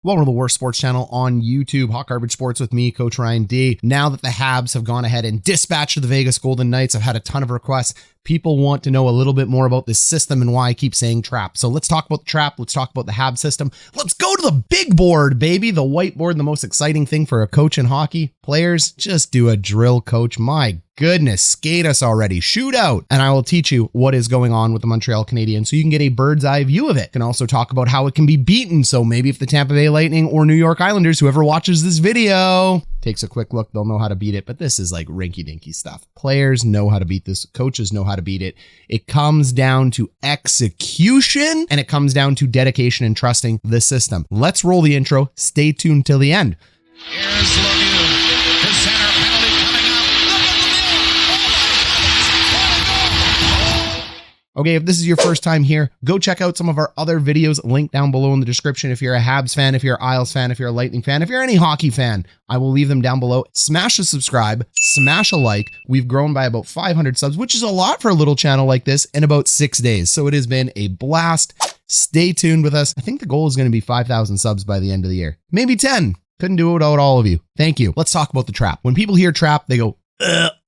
Welcome to the worst sports channel on YouTube, Hot Garbage Sports with me, Coach Ryan D. Now that the Habs have gone ahead and dispatched the Vegas Golden Knights, I've had a ton of requests. People want to know a little bit more about this system and why I keep saying trap. So let's talk about the trap. Let's talk about the Habs system. Let's go to the big board, baby. The whiteboard, the most exciting thing for a coach in hockey. Players, just do a drill, coach. My goodness, skate us already. Shoot out. And I will teach you what is going on with the Montreal Canadiens so you can get a bird's eye view of it. I can also talk about how it can be beaten. So maybe if the Tampa Bay Lightning or New York Islanders, whoever watches this video, takes a quick look, they'll know how to beat it. But this is like rinky-dinky stuff. Players know how to beat this. Coaches know how to beat it. It comes down to execution and it comes down to dedication and trusting the system. Let's roll the intro. Stay tuned till the end. Here's Lemieux. His center penalty coming up. Look at Lemieux. Okay, if this is your first time here, go check out some of our other videos linked down below in the description. If you're a Habs fan, if you're an Isles fan, if you're a Lightning fan, if you're any hockey fan, I will leave them down below. Smash a subscribe, smash a like. We've grown by about 500 subs, which is a lot for a little channel like this in about 6 days. So it has been a blast. Stay tuned with us. I think the goal is going to be 5,000 subs by the end of the year. Maybe 10. Couldn't do it without all of you. Thank you. Let's talk about the trap. When people hear trap, they go,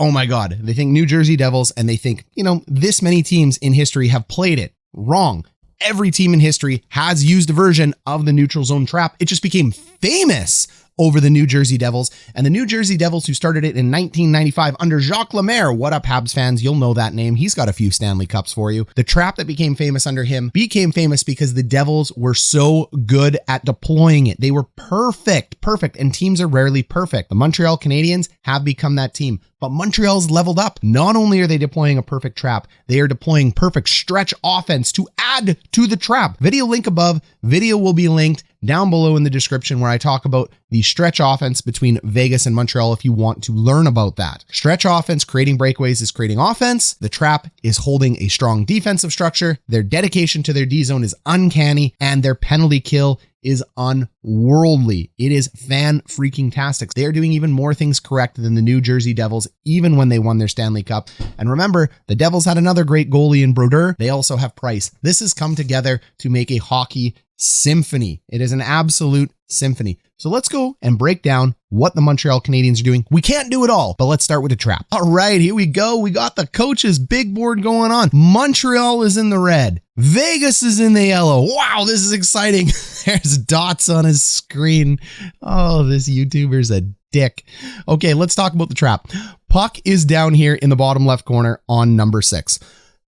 oh my God. They think New Jersey Devils and they think, this many teams in history have played it. Wrong. Every team in history has used a version of the neutral zone trap. It just became famous over the New Jersey Devils, and the New Jersey Devils who started it in 1995 under Jacques Lemaire. What up, Habs fans? You'll know that name. He's got a few Stanley Cups for you. The trap that became famous under him became famous because the Devils were so good at deploying it. They were perfect, and teams are rarely perfect. The Montreal Canadiens have become that team. But Montreal's leveled up. Not only are they deploying a perfect trap, they are deploying perfect stretch offense to add to the trap. Video link above. Video will be linked down below in the description where I talk about the stretch offense between Vegas and Montreal if you want to learn about that. Stretch offense, creating breakaways, is creating offense. The trap is holding a strong defensive structure. Their dedication to their D zone is uncanny, and their penalty kill is unworldly. It is fan-freaking-tastic. They are doing even more things correct than the New Jersey Devils, even when they won their Stanley Cup. And remember, the Devils had another great goalie in Brodeur. They also have Price. This has come together to make a hockey symphony. It is an absolute symphony. So let's go and break down what the Montreal Canadiens are doing. We can't do it all, but let's start with the trap. All right, here we go. We got the coach's big board going on. Montreal is in the red. Vegas is in the yellow. Wow, this is exciting. There's dots on his screen. Oh, this YouTuber's a dick. Okay, let's talk about the trap. Puck is down here in the bottom left corner on number 6.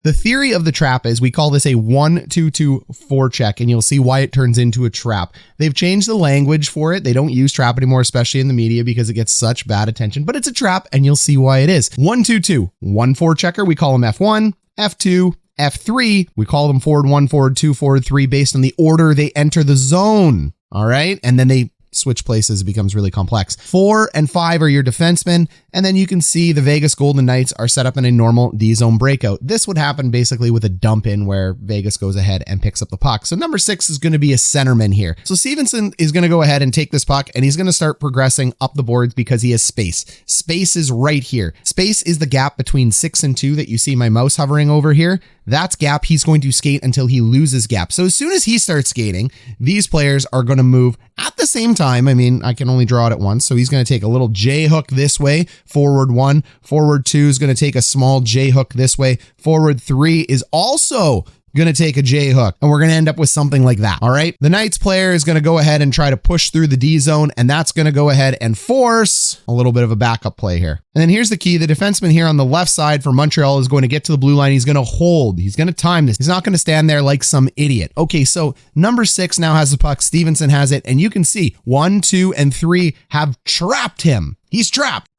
The theory of the trap is we call this a 1-2-2 forecheck, and you'll see why it turns into a trap. They've changed the language for it. They don't use trap anymore, especially in the media, because it gets such bad attention, but it's a trap, and you'll see why it is. 1-2-2, one forechecker, we call him F1, F2, F3, we call them forward 1, forward 2, forward 3, based on the order they enter the zone. All right, and then they switch places. It becomes really complex. 4 and 5 are your defensemen, and then you can see the Vegas Golden Knights are set up in a normal D-zone breakout. This would happen basically with a dump in where Vegas goes ahead and picks up the puck. So number 6 is going to be a centerman here. So Stevenson is going to go ahead and take this puck, and he's going to start progressing up the boards because he has space. Space is right here. Space is the gap between 6 and 2 that you see my mouse hovering over here. That's gap. He's going to skate until he loses gap. So as soon as he starts skating, these players are going to move at the same time. I mean, I can only draw it at once. So he's going to take a little J hook this way. Forward 1, forward 2 is going to take a small J hook this way. Forward 3 is also going to take a J hook, and we're going to end up with something like that. All right. The Knights player is going to go ahead and try to push through the D zone, and that's going to go ahead and force a little bit of a backup play here. And then here's the key. The defenseman here on the left side for Montreal is going to get to the blue line. He's going to hold. He's going to time this. He's not going to stand there like some idiot. Okay, so number 6 now has the puck. Stevenson has it, and you can see 1, 2, and 3 have trapped him. He's trapped.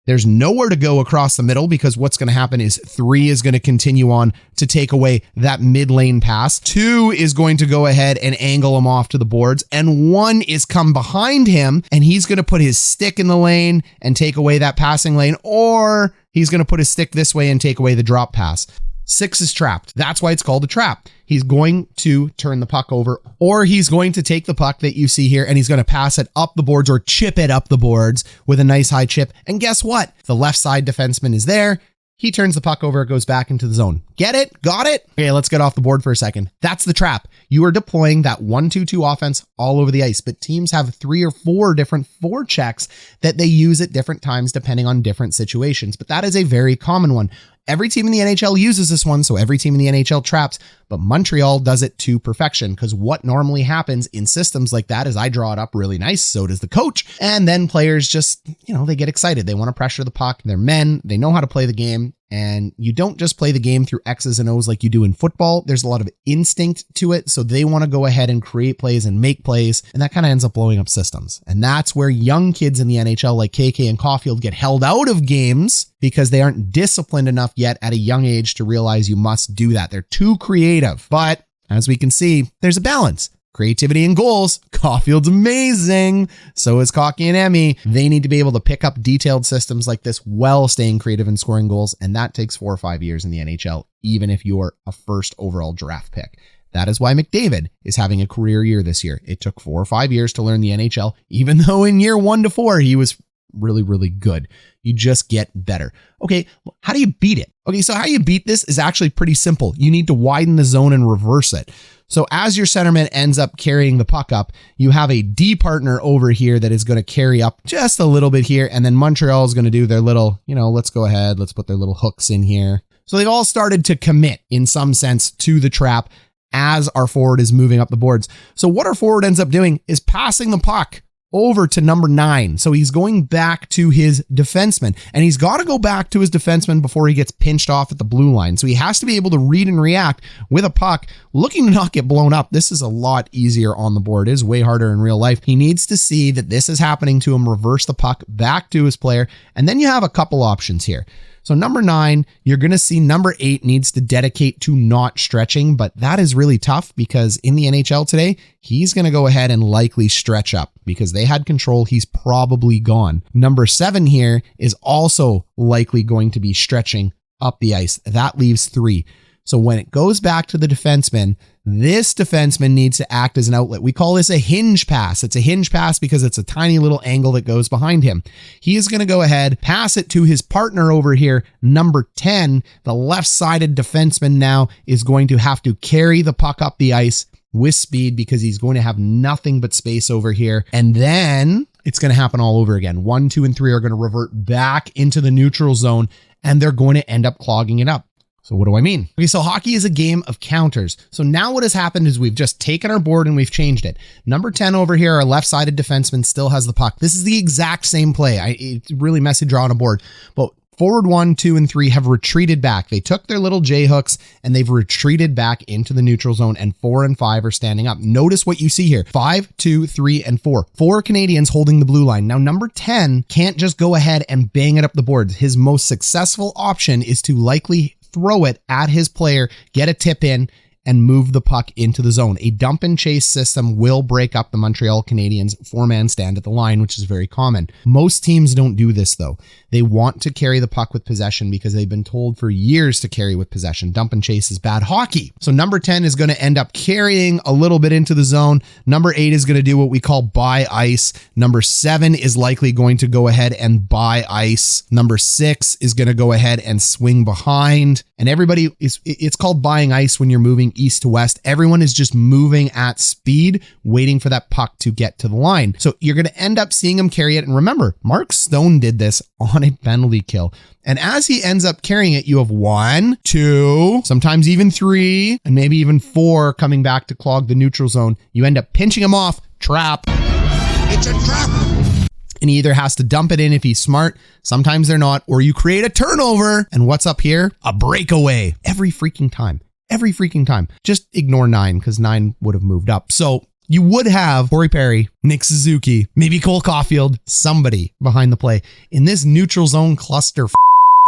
There's nowhere to go across the middle because what's going to happen is 3 is going to continue on to take away that mid lane pass. 2 is going to go ahead and angle him off to the boards, and 1 is come behind him, and he's going to put his stick in the lane and take away that passing lane, or he's going to put his stick this way and take away the drop pass. 6 is trapped. That's why it's called a trap. He's going to turn the puck over, or he's going to take the puck that you see here and he's going to pass it up the boards or chip it up the boards with a nice high chip. And guess what? The left side defenseman is there. He turns the puck over, it goes back into the zone. Get it? Got it? Okay, let's get off the board for a second. That's the trap. You are deploying that 1-2-2 offense all over the ice, but teams have 3 or 4 different forechecks that they use at different times depending on different situations. But that is a very common one. Every team in the NHL uses this one, so every team in the NHL traps, but Montreal does it to perfection, because what normally happens in systems like that is I draw it up really nice, so does the coach, and then players just, they get excited. They want to pressure the puck. They're men. They know how to play the game, and you don't just play the game through X's and O's like you do in football. There's a lot of instinct to it, so they want to go ahead and create plays and make plays, and that kind of ends up blowing up systems. And that's where young kids in the NHL like KK and Caufield get held out of games because they aren't disciplined enough yet at a young age to realize you must do that. They're too creative. But as we can see, there's a balance. Creativity and goals. Caufield's amazing. So is Cocky and Emmy. They need to be able to pick up detailed systems like this while staying creative and scoring goals. And that takes 4 or 5 years in the NHL, even if you're a first overall draft pick. That is why McDavid is having a career year this year. It took 4 or 5 years to learn the NHL, even though in year 1 to 4, he was really, really good. You just get better. Okay, how do you beat it? Okay, so how you beat this is actually pretty simple. You need to widen the zone and reverse it. So as your centerman ends up carrying the puck up, you have a D partner over here that is going to carry up just a little bit here. And then Montreal is going to do their little, let's go ahead. Let's put their little hooks in here. So they've all started to commit in some sense to the trap as our forward is moving up the boards. So what our forward ends up doing is passing the puck over to number 9. So he's going back to his defenseman, and he's got to go back to his defenseman before he gets pinched off at the blue line. So he has to be able to read and react with a puck, looking to not get blown up. This is a lot easier on the board. It is way harder in real life. He needs to see that this is happening to him, reverse the puck back to his player, and then you have a couple options here. So number 9, you're going to see number 8 needs to dedicate to not stretching, but that is really tough because in the NHL today, he's going to go ahead and likely stretch up because they had control. He's probably gone. Number 7 here is also likely going to be stretching up the ice. That leaves 3. So when it goes back to the defenseman, this defenseman needs to act as an outlet. We call this a hinge pass. It's a hinge pass because it's a tiny little angle that goes behind him. He is going to go ahead, pass it to his partner over here, number 10. The left-sided defenseman now is going to have to carry the puck up the ice with speed because he's going to have nothing but space over here. And then it's going to happen all over again. 1, 2, and 3 are going to revert back into the neutral zone, and they're going to end up clogging it up. So what do I mean? Okay, so hockey is a game of counters. So now what has happened is we've just taken our board and we've changed it. Number 10 over here, our left-sided defenseman still has the puck. This is the exact same play. It's really messy drawing a board. But forward 1, 2, and 3 have retreated back. They took their little J hooks and they've retreated back into the neutral zone, and 4 and 5 are standing up. Notice what you see here. 5, 2, 3, and 4. 4 Canadians holding the blue line. Now, number 10 can't just go ahead and bang it up the board. His most successful option is to likely throw it at his player, get a tip in, and move the puck into the zone. A dump and chase system will break up the Montreal Canadiens 4-man stand at the line, which is very common. Most teams don't do this though. They want to carry the puck with possession because they've been told for years to carry with possession. Dump and chase is bad hockey. So number 10 is going to end up carrying a little bit into the zone. Number 8 is going to do what we call buy ice. Number 7 is likely going to go ahead and buy ice. Number 6 is going to go ahead and swing behind. And everybody it's called buying ice when you're moving east to west. Everyone is just moving at speed, waiting for that puck to get to the line. So you're going to end up seeing him carry it. And remember, Mark Stone did this on a penalty kill. And as he ends up carrying it, you have 1, 2, sometimes even 3, and maybe even 4 coming back to clog the neutral zone. You end up pinching him off. Trap. It's a trap. And he either has to dump it in if he's smart, sometimes they're not, or you create a turnover. And what's up here? A breakaway. Every freaking time. Every freaking time. Just ignore 9 because 9 would have moved up. So you would have Corey Perry, Nick Suzuki, maybe Cole Caufield, somebody behind the play in this neutral zone cluster.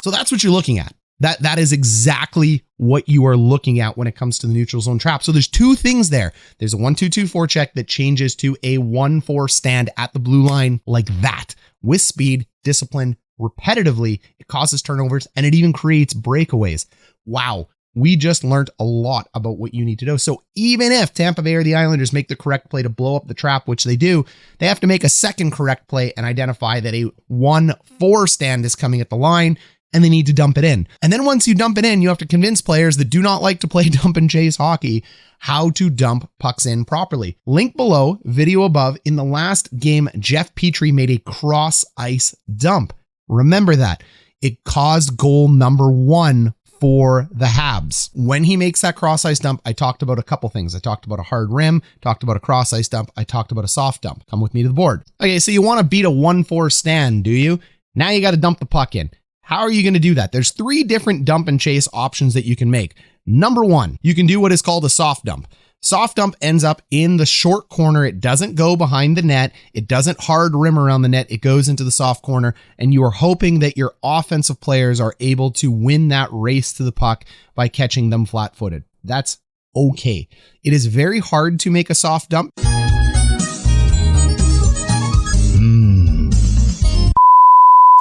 So that's what you're looking at. That is exactly what you are looking at when it comes to the neutral zone trap. So there's 2 things there. There's a 1-2-2 forecheck that changes to a 1-4 stand at the blue line like that with speed, discipline, repetitively. It causes turnovers and it even creates breakaways. Wow. We just learned a lot about what you need to do. So even if Tampa Bay or the Islanders make the correct play to blow up the trap, which they do, they have to make a second correct play and identify that a 1-4 stand is coming at the line. and they need to dump it in. And then once you dump it in, you have to convince players that do not like to play dump and chase hockey how to dump pucks in properly. Link below, video above. In the last game, Jeff Petry made a cross ice dump. Remember that. It caused goal number 1 for the Habs. When he makes that cross ice dump, I talked about a couple things. I talked about a hard rim, talked about a cross ice dump, I talked about a soft dump. Come with me to the board. Okay, so you want to beat a 1-4 stand, do you? Now you got to dump the puck in. How are you going to do that? There's 3 different dump and chase options that you can make. Number 1, you can do what is called a soft dump. Soft dump ends up in the short corner. It doesn't go behind the net. It doesn't hard rim around the net. It goes into the soft corner, and you are hoping that your offensive players are able to win that race to the puck by catching them flat-footed. That's okay. It is very hard to make a soft dump.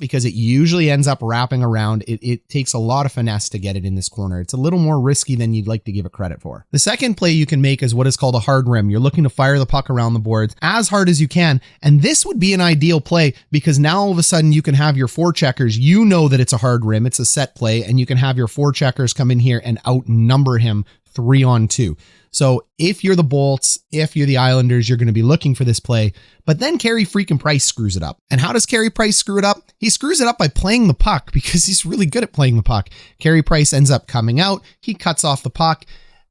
Because it usually ends up wrapping around. It takes a lot of finesse to get it in this corner. It's a little more risky than you'd like to give it credit for. The second play you can make is what is called a hard rim. You're looking to fire the puck around the boards as hard as you can. And this would be an ideal play because now all of a sudden you can have your forecheckers. You know that it's a hard rim. It's a set play, and you can have your forecheckers come in here and outnumber him 3-on-2. So if you're the Bolts, if you're the Islanders, you're going to be looking for this play. But then Carey freaking Price screws it up. And how does Carey Price screw it up? He screws it up by playing the puck because he's really good at playing the puck. Carey Price ends up coming out. He cuts off the puck.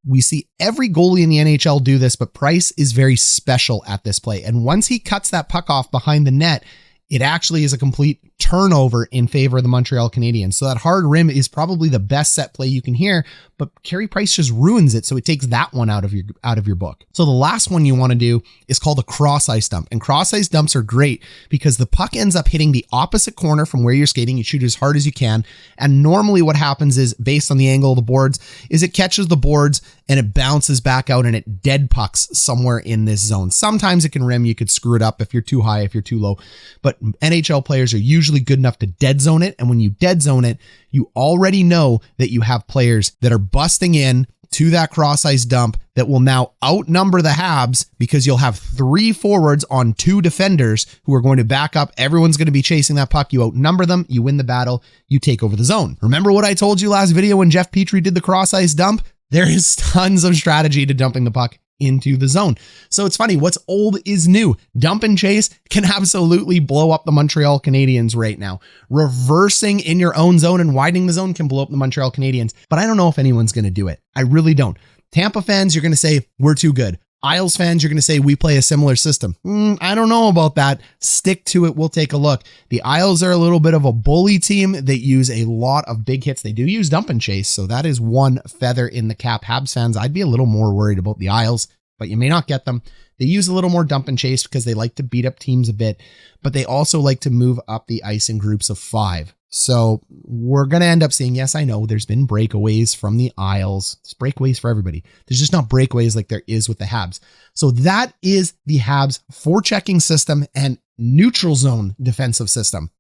We see every goalie in the NHL do this, but Price is very special at this play. And once he cuts that puck off behind the net, it actually is a complete turnover in favor of the Montreal Canadiens. So that hard rim is probably the best set play you can hear, but Carey Price just ruins it. So it takes that one out of your book. So the last one you want to do is called a cross ice dump. And cross ice dumps are great because the puck ends up hitting the opposite corner from where you're skating. You shoot as hard as you can. And normally what happens is, based on the angle of the boards, is it catches the boards and it bounces back out and it dead pucks somewhere in this zone. Sometimes it can rim. You could screw it up if you're too high, if you're too low. But NHL players are usually good enough to dead zone it. And when you dead zone it, you already know that you have players that are busting in to that cross ice dump that will now outnumber the Habs because you'll have 3 forwards on 2 defenders who are going to back up. Everyone's going to be chasing that puck. You outnumber them. You win the battle. You take over the zone. Remember what I told you last video when Jeff Petry did the cross ice dump? There is tons of strategy to dumping the puck into the zone. So it's funny, what's old is new. Dump and chase can absolutely blow up the Montreal Canadiens right now. Reversing in your own zone and widening the zone can blow up the Montreal Canadiens, but I don't know if anyone's going to do it. I really don't. Tampa fans, you're going to say, we're too good. Isles fans, you're going to say, we play a similar system. I don't know about that. Stick to it. We'll take a look. The Isles are a little bit of a bully team that use a lot of big hits. They do use dump and chase, so that is one feather in the cap. Habs fans, I'd be a little more worried about the Isles, but you may not get them. They use a little more dump and chase because they like to beat up teams a bit, but they also like to move up the ice in groups of 5. So we're going to end up seeing, yes, I know there's been breakaways from the Isles. There's breakaways for everybody. There's just not breakaways like there is with the Habs. So that is the Habs forechecking system and neutral zone defensive system.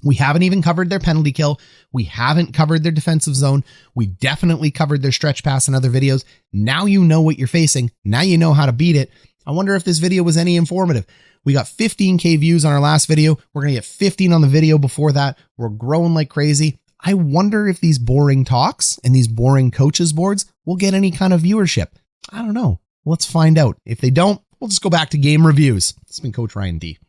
We haven't even covered their penalty kill. We haven't covered their defensive zone. We definitely covered their stretch pass in other videos. Now you know what you're facing. Now you know how to beat it. I wonder if this video was any informative. We got 15K views on our last video. We're going to get 15 on the video before that. We're growing like crazy. I wonder if these boring talks and these boring coaches boards will get any kind of viewership. I don't know. Let's find out. If they don't, we'll just go back to game reviews. It's been Coach Ryan D.